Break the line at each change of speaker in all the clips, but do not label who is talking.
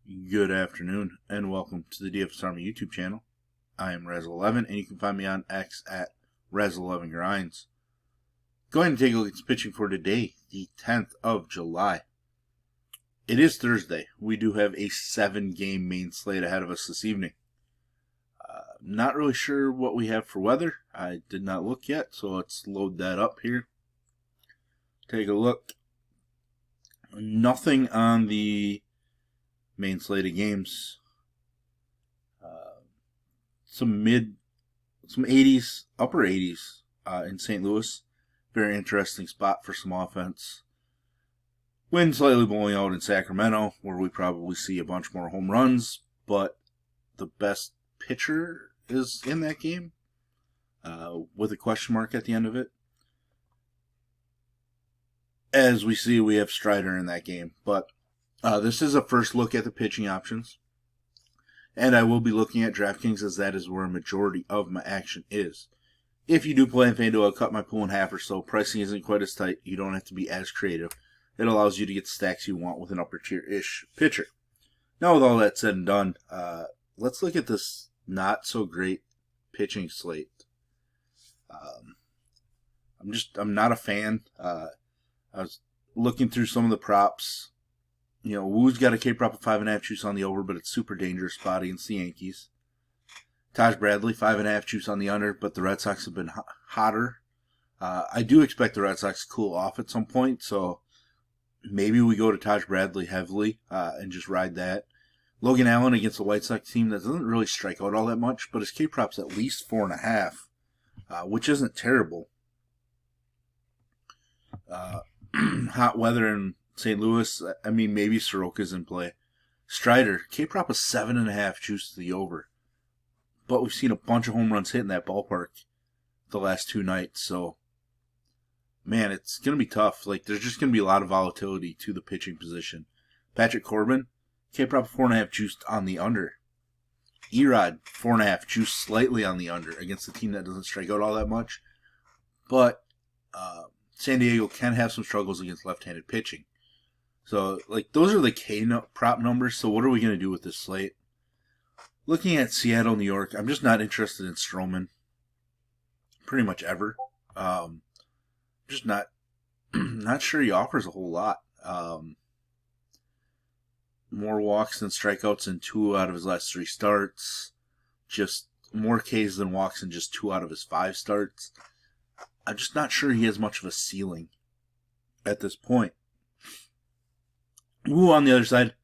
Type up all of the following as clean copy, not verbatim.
Good afternoon, and welcome to the DFS Army YouTube channel. I am Razzle11, and you can find me on X at Razzle11Grinds. Go ahead and take a look at the pitching for today, the 10th of July. It is Thursday. We do have a 7-game main slate ahead of us this evening. Not really sure what we have for weather. I did not look yet, so let's load that up here. Take a look. Nothing on the main slate of games. Some 80s, upper 80s in St. Louis. Very interesting spot for some offense. Wind slightly blowing out in Sacramento, where we probably see a bunch more home runs, but the best pitcher is in that game, with a question mark at the end of it. As we see, we have Strider in that game, but this is a first look at the pitching options, and I will be looking at DraftKings as that is where a majority of my action is. If you do play in FanDuel, I'll cut my pool in half or so. Pricing isn't quite as tight. You don't have to be as creative. It allows you to get the stacks you want with an upper tier-ish pitcher. Now, with all that said and done, let's look at this not so great pitching slate. I'm not a fan. I was looking through some of the props. Woo's got a K-prop of 5.5 juice on the over, but it's super dangerous spot against the Yankees. Taj Bradley, 5.5 juice on the under, but the Red Sox have been hotter. I do expect the Red Sox to cool off at some point, so maybe we go to Taj Bradley heavily and just ride that. Logan Allen against the White Sox team that doesn't really strike out all that much, but his K-prop's at least 4.5, which isn't terrible. Hot weather in St. Louis, maybe Soroka's in play. Strider, K-prop of 7.5 juice to the over. But we've seen a bunch of home runs hit in that ballpark the last 2 nights, so man, it's going to be tough. There's just going to be a lot of volatility to the pitching position. Patrick Corbin, K-prop of 4.5 juice on the under. Erod, 4.5 juice slightly on the under against a team that doesn't strike out all that much. But San Diego can have some struggles against left-handed pitching. So, those are the K-prop numbers, so what are we going to do with this slate? Looking at Seattle, New York, I'm just not interested in Stroman. Pretty much ever. Just not sure he offers a whole lot. More walks than strikeouts in 2 out of his last 3 starts. Just more Ks than walks in just 2 out of his 5 starts. I'm just not sure he has much of a ceiling at this point. Wu on the other side,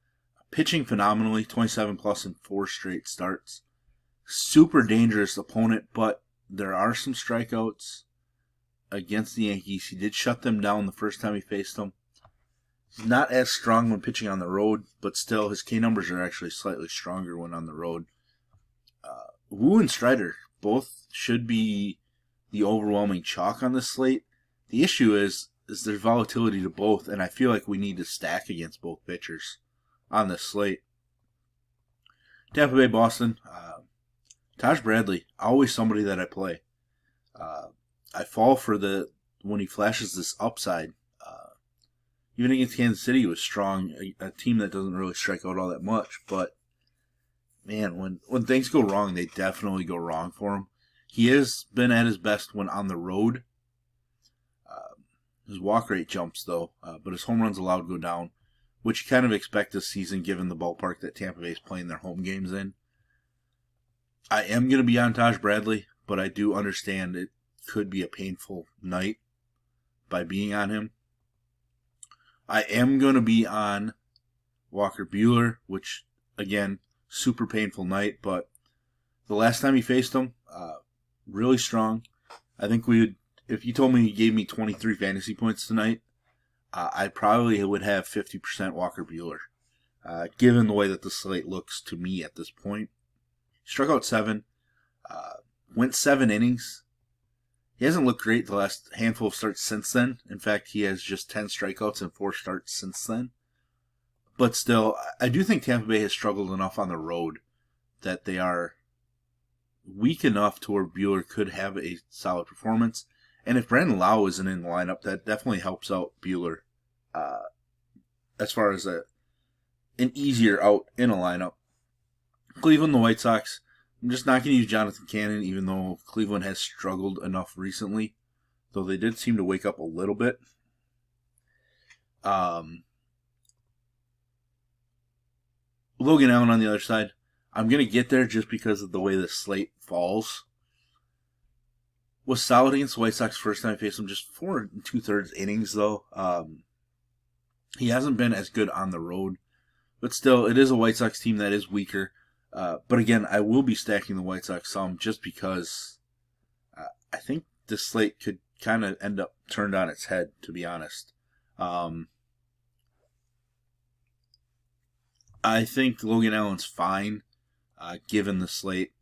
pitching phenomenally, 27 plus in 4 straight starts. Super dangerous opponent, but there are some strikeouts against the Yankees. He did shut them down the first time he faced them. He's not as strong when pitching on the road, but still his K numbers are actually slightly stronger when on the road. Wu and Strider both should be the overwhelming chalk on this slate. The issue is there's volatility to both, and I feel like we need to stack against both pitchers on this slate. Tampa Bay, Boston. Taj Bradley, always somebody that I play. I fall for when he flashes this upside. Even against Kansas City, he was strong, a team that doesn't really strike out all that much. But, man, when things go wrong, they definitely go wrong for him. He has been at his best when on the road. His walk rate jumps, though, but his home runs allowed go down, which you kind of expect this season given the ballpark that Tampa Bay is playing their home games in. I am going to be on Taj Bradley, but I do understand it could be a painful night by being on him. I am going to be on Walker Buehler, which, again, super painful night, but the last time he faced him, really strong. I think if you told me he gave me 23 fantasy points tonight, I probably would have 50% Walker Buehler, given the way that the slate looks to me at this point. Struck out 7, went 7 innings. He hasn't looked great the last handful of starts since then. In fact, he has just 10 strikeouts and 4 starts since then. But still, I do think Tampa Bay has struggled enough on the road that they are weak enough to where Buehler could have a solid performance. And if Brandon Lau isn't in the lineup, that definitely helps out Buehler as far as an easier out in a lineup. Cleveland, the White Sox. I'm just not going to use Jonathan Cannon, even though Cleveland has struggled enough recently. Though they did seem to wake up a little bit. Logan Allen on the other side. I'm going to get there just because of the way the slate falls. Was solid against the White Sox first time I faced him. Just 4 2/3 innings, though. He hasn't been as good on the road. But still, it is a White Sox team that is weaker. But again, I will be stacking the White Sox some just because I think the slate could kind of end up turned on its head, to be honest. I think Logan Allen's fine, given the slate.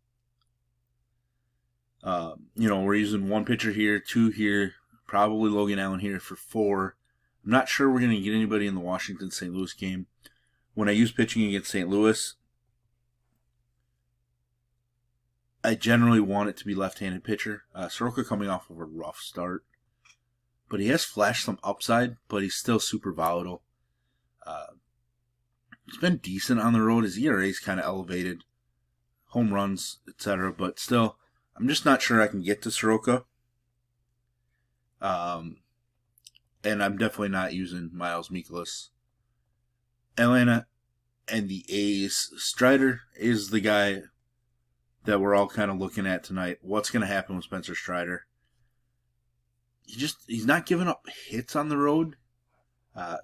We're using 1 pitcher here, 2 here, probably Logan Allen here for 4. I'm not sure we're going to get anybody in the Washington-St. Louis game. When I use pitching against St. Louis, I generally want it to be left-handed pitcher. Soroka coming off of a rough start. But he has flashed some upside, but he's still super volatile. He's been decent on the road. His ERA is kind of elevated. Home runs, etc. But still, I'm just not sure I can get to Soroka. And I'm definitely not using Miles Mikolas. Atlanta and the A's. Strider is the guy that we're all kind of looking at tonight. What's going to happen with Spencer Strider? He's not giving up hits on the road.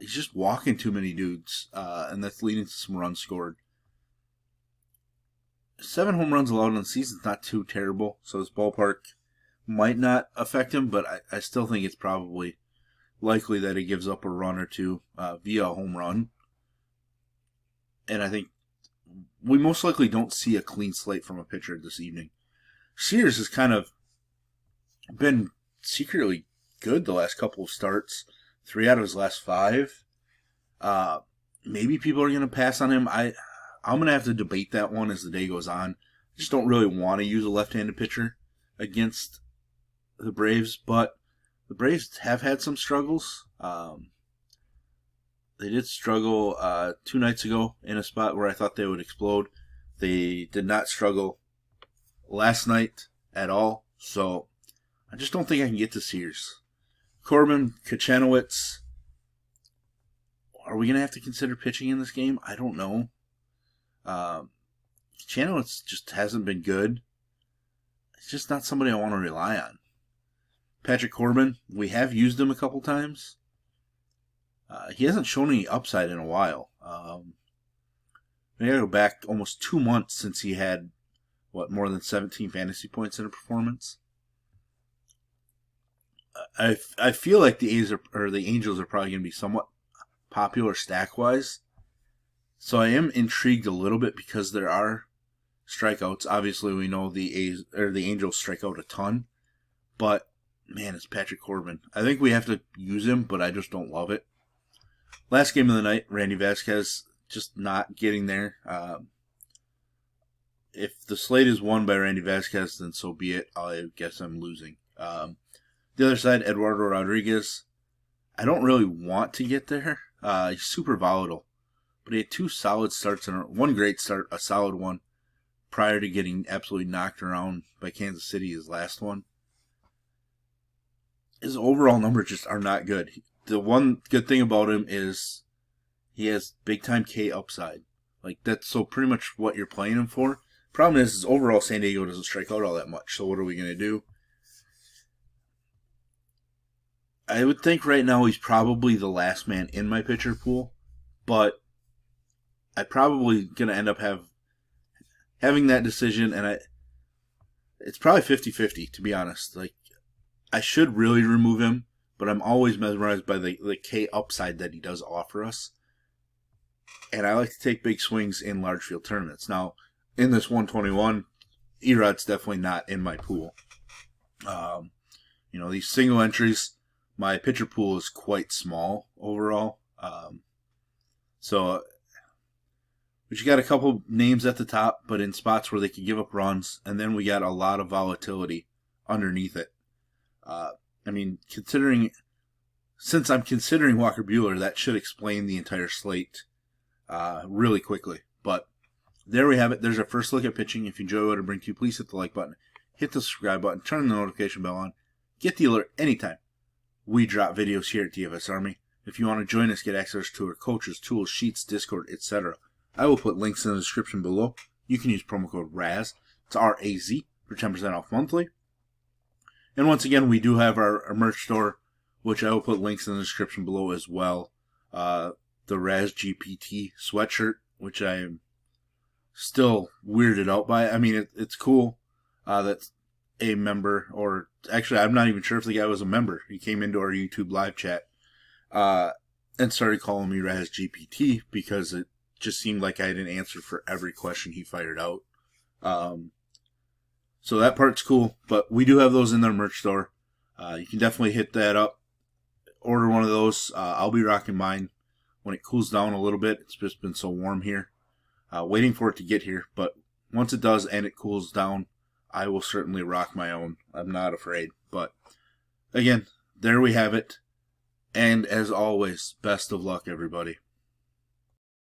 He's just walking too many dudes, and that's leading to some runs scored. 7 home runs allowed in the season is not too terrible, so this ballpark might not affect him, but I still think it's probably likely that he gives up a run or two via a home run. And I think we most likely don't see a clean slate from a pitcher this evening. Sears has kind of been secretly good the last couple of starts. 3 out of his last 5. Maybe people are going to pass on him. I'm going to have to debate that one as the day goes on. I just don't really want to use a left-handed pitcher against the Braves, but the Braves have had some struggles. They did struggle 2 nights ago in a spot where I thought they would explode. They did not struggle last night at all, so I just don't think I can get to Sears. Corbin, Kachanowicz. Are we going to have to consider pitching in this game? I don't know. Kachanowicz just hasn't been good. It's just not somebody I want to rely on. Patrick Corbin, we have used him a couple times. He hasn't shown any upside in a while. We gotta go back almost 2 months since he had, more than 17 fantasy points in a performance. I feel like the Angels are probably going to be somewhat popular stack-wise. So I am intrigued a little bit because there are strikeouts. Obviously, we know the Angels strike out a ton. But, man, it's Patrick Corbin. I think we have to use him, but I just don't love it. Last game of the night, Randy Vasquez just not getting there. If the slate is won by Randy Vasquez, then so be it. I guess I'm losing. The other side, Eduardo Rodriguez. I don't really want to get there. He's super volatile. But he had 2 solid starts and 1 great start, a solid one, prior to getting absolutely knocked around by Kansas City, his last one. His overall numbers just are not good. The one good thing about him is he has big-time K upside. That's so pretty much what you're playing him for. Problem is overall San Diego doesn't strike out all that much, so what are we going to do? I would think right now he's probably the last man in my pitcher pool, but I'm probably going to end up having that decision, and it's probably 50-50, to be honest. I should really remove him, but I'm always mesmerized by the K upside that he does offer us. And I like to take big swings in large field tournaments. Now, in this 121, Erod's definitely not in my pool. These single entries, my pitcher pool is quite small overall. But you got a couple names at the top, but in spots where they can give up runs, and then we got a lot of volatility underneath it. Since I'm considering Walker Buehler, that should explain the entire slate really quickly. But there we have it. There's our first look at pitching. If you enjoy what I bring to you, please hit the like button, hit the subscribe button, turn the notification bell on, get the alert anytime we drop videos here at DFS Army. If you want to join us, get access to our coaches, tools, sheets, Discord, etc. I will put links in the description below. You can use promo code RAZ. It's R-A-Z for 10% off monthly. And once again, we do have our merch store, which I will put links in the description below as well. The Raz GPT sweatshirt, which I am still weirded out by. I mean, it's cool that a member, or actually, I'm not even sure if the guy was a member. He came into our YouTube live chat and started calling me Raz GPT because it just seemed like I had an answer for every question he fired out. So that part's cool, but we do have those in their merch store. You can definitely hit that up. Order one of those. I'll be rocking mine when it cools down a little bit. It's just been so warm here. Waiting for it to get here, but once it does and it cools down, I will certainly rock my own. I'm not afraid. But again, there we have it. And as always, best of luck, everybody.